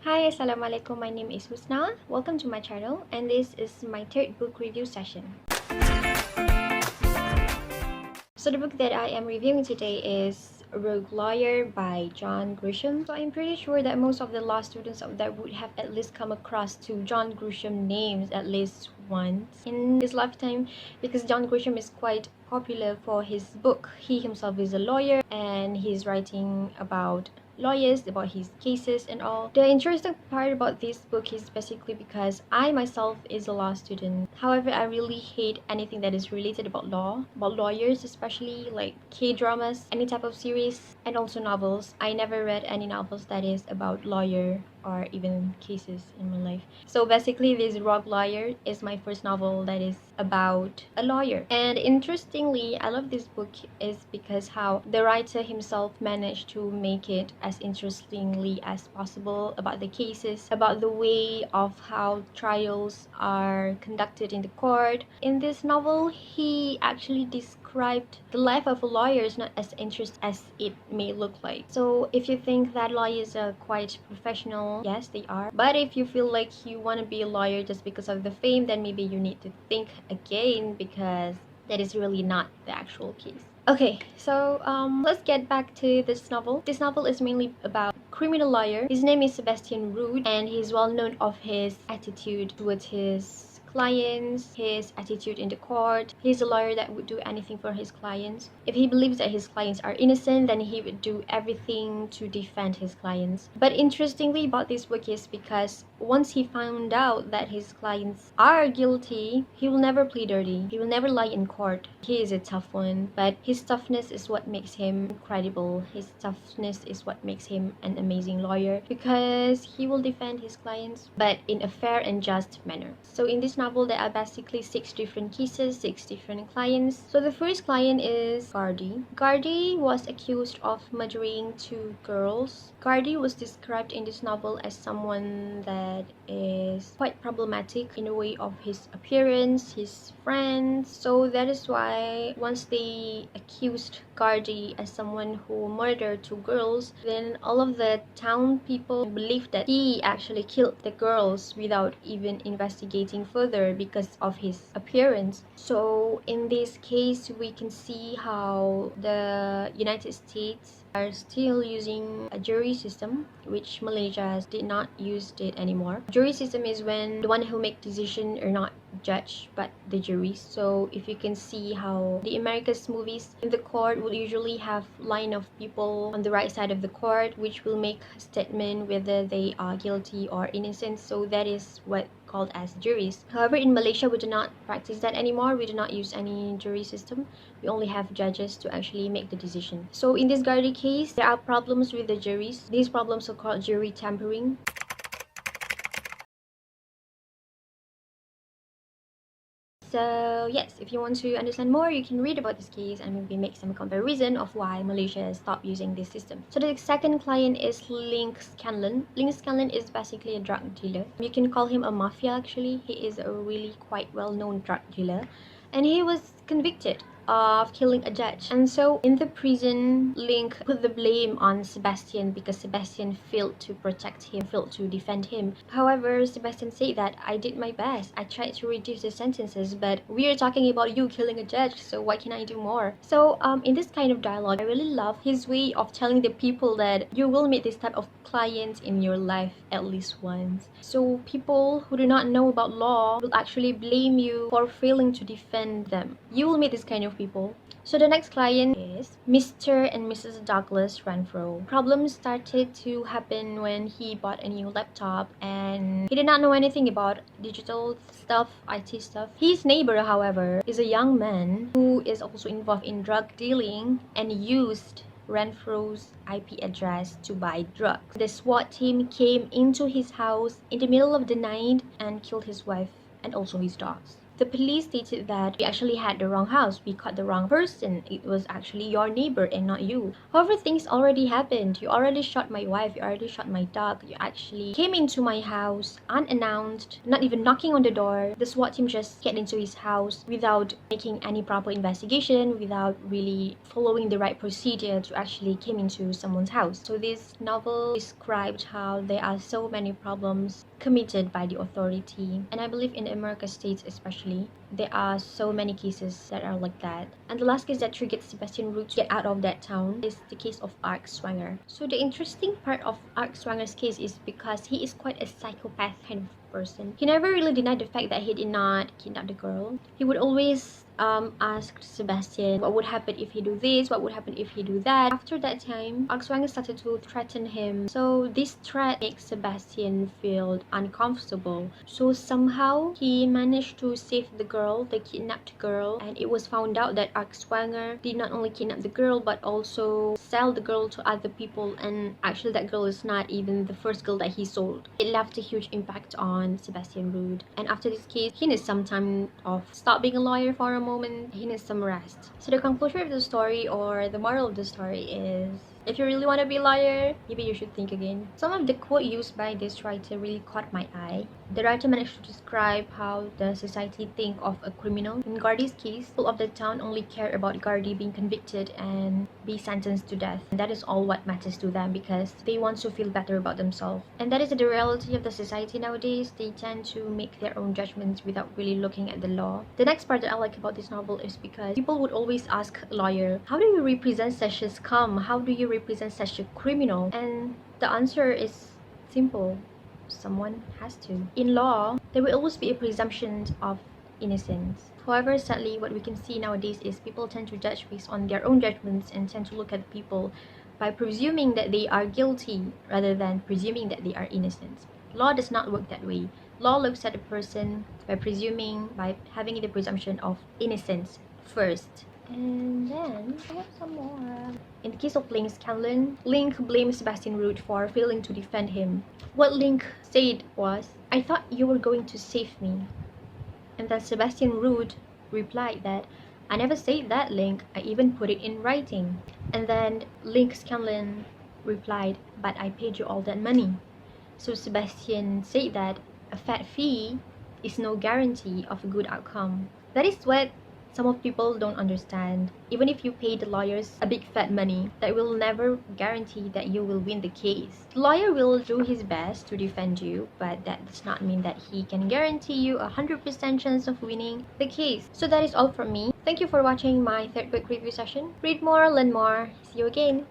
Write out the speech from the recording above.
Hi, Assalamualaikum. My name is Husna. Welcome to my channel, and this is my third book review session. So the book that I am reviewing today is Rogue Lawyer by John Grisham. So I'm pretty sure that most of the law students out there would have at least come across to John Grisham names at least once in his lifetime, because John Grisham is quite popular for his book. He himself is a lawyer and he's writing about lawyers, about his cases and all. The interesting part about this book is basically because I myself is a law student. However, I really hate anything that is related about law, about lawyers, especially like K-dramas, any type of series, and also novels. I never read any novels that is about lawyer or even cases in my life. So basically, this Rogue Lawyer is my first novel that is about a lawyer. And interestingly, I love this book is because how the writer himself managed to make it as interestingly as possible about the cases, about the way of how trials are conducted in the court. In this novel, he actually described the life of a lawyer is not as interesting as it may look like. So if you think that lawyers are quite professional, yes, they are. But if you feel like you want to be a lawyer just because of the fame, then maybe you need to think again, because that is really not the actual case. Okay, so let's get back to this novel. This novel is mainly about a criminal lawyer. His name is Sebastian, and he's well known of his attitude towards his clients, his attitude in the court. He's a lawyer that would do anything for his clients. If he believes that his clients are innocent, then he would do everything to defend his clients. But interestingly about this book is because once he found out that his clients are guilty, he will never plead dirty. He will never lie in court. He is a tough one, but his toughness is what makes him incredible. His toughness is what makes him an amazing lawyer, because he will defend his clients, but in a fair and just manner. So in this novel, there are basically 6 different cases, 6 different clients. So the first client is Gardy. Gardy was accused of murdering 2 girls. Gardy was described in this novel as someone that is quite problematic in a way of his appearance, his friends. So that is why once they accused Gardy as someone who murdered 2 girls, then all of the town people believed that he actually killed the girls without even investigating further because of his appearance. So in this case, we can see how the United States are still using a jury system, which Malaysia did not use it anymore. Jury system is when the one who make decision are not judge but the jury. So if you can see how the America's movies in the court will usually have line of people on the right side of the court, which will make a statement whether they are guilty or innocent. So that is what called as juries. However, in Malaysia, we do not practice that anymore. We do not use any jury system. We only have judges to actually make the decision. So in this Gardy case, there are problems with the juries. These problems are called jury tampering. So yes, if you want to understand more, you can read about this case and maybe make some comparison of why Malaysia stopped using this system. So the second client is Link Scanlon. Link Scanlon is basically a drug dealer. You can call him a mafia actually. He is a really quite well-known drug dealer, and he was convicted of killing a judge. And so in the prison, Link put the blame on Sebastian because Sebastian failed to protect him, failed to defend him. However, Sebastian said that I did my best. I tried to reduce the sentences, but we are talking about you killing a judge, so what can I do more? So in this kind of dialogue, I really love his way of telling the people that you will meet this type of clients in your life at least once. So people who do not know about law will actually blame you for failing to defend them. You will meet this kind of people. So the next client is Mr. and Mrs. Douglas Renfro. Problems started to happen when he bought a new laptop and he did not know anything about digital stuff, IT stuff. His neighbor, however, is a young man who is also involved in drug dealing and used Renfro's IP address to buy drugs. The SWAT team came into his house in the middle of the night and killed his wife and also his dogs. The police stated that we actually had the wrong house, we caught the wrong person, it was actually your neighbor and not you. However, things already happened. You already shot my wife, you already shot my dog, you actually came into my house unannounced, not even knocking on the door. The SWAT team just get into his house without making any proper investigation, without really following the right procedure to actually came into someone's house. So this novel described how there are so many problems committed by the authority, and I believe in the American states especially there are so many cases that are like that. And the last case that triggered Sebastian Root to get out of that town is the case of Ark Swanger. So the interesting part of Ark Swanger's case is because he is quite a psychopath kind of person. He never really denied the fact that he did not kidnap the girl. He would always ask Sebastian what would happen if he do this, what would happen if he do that. After that time, Ark Swanger started to threaten him. So this threat makes Sebastian feel uncomfortable. So somehow he managed to save the girl, the kidnapped girl, and it was found out that Ark Swanger did not only kidnap the girl but also sell the girl to other people, and actually that girl is not even the first girl that he sold. It left a huge impact on Sebastian Root, and after this case he needs some time off. Stop being a lawyer for a moment, he needs some rest. So the conclusion of the story, or the moral of the story, is if you really want to be a lawyer, maybe you should think again. Some of the quote used by this writer really caught my eye. The writer managed to describe how the society think of a criminal. In Gardy's case, people of the town only care about Gardy being convicted and be sentenced to death. And that is all what matters to them because they want to feel better about themselves. And that is the reality of the society nowadays. They tend to make their own judgments without really looking at the law. The next part that I like about this novel is because people would always ask a lawyer, how do you represent such a scum? How do you represent such a criminal? And the answer is simple. Someone has to. In law, there will always be a presumption of innocence. However, sadly, what we can see nowadays is people tend to judge based on their own judgments and tend to look at people by presuming that they are guilty rather than presuming that they are innocent. Law does not work that way. Law looks at a person by presuming, by having the presumption of innocence first. And then I have some more. In the case of Link Scanlon, Link blames Sebastian Root for failing to defend him. What Link said was, I thought you were going to save me. And then Sebastian Root replied that, I never said that, Link. I even put it in writing. And then Link Scanlon replied, but I paid you all that money. So Sebastian said that a fat fee is no guarantee of a good outcome. That is what some of people don't understand. Even if you pay the lawyers a big fat money, that will never guarantee that you will win the case. The lawyer will do his best to defend you, but that does not mean that he can guarantee you 100% chance of winning the case. So that is all from me. Thank you for watching my third book review session. Read more, learn more. See you again.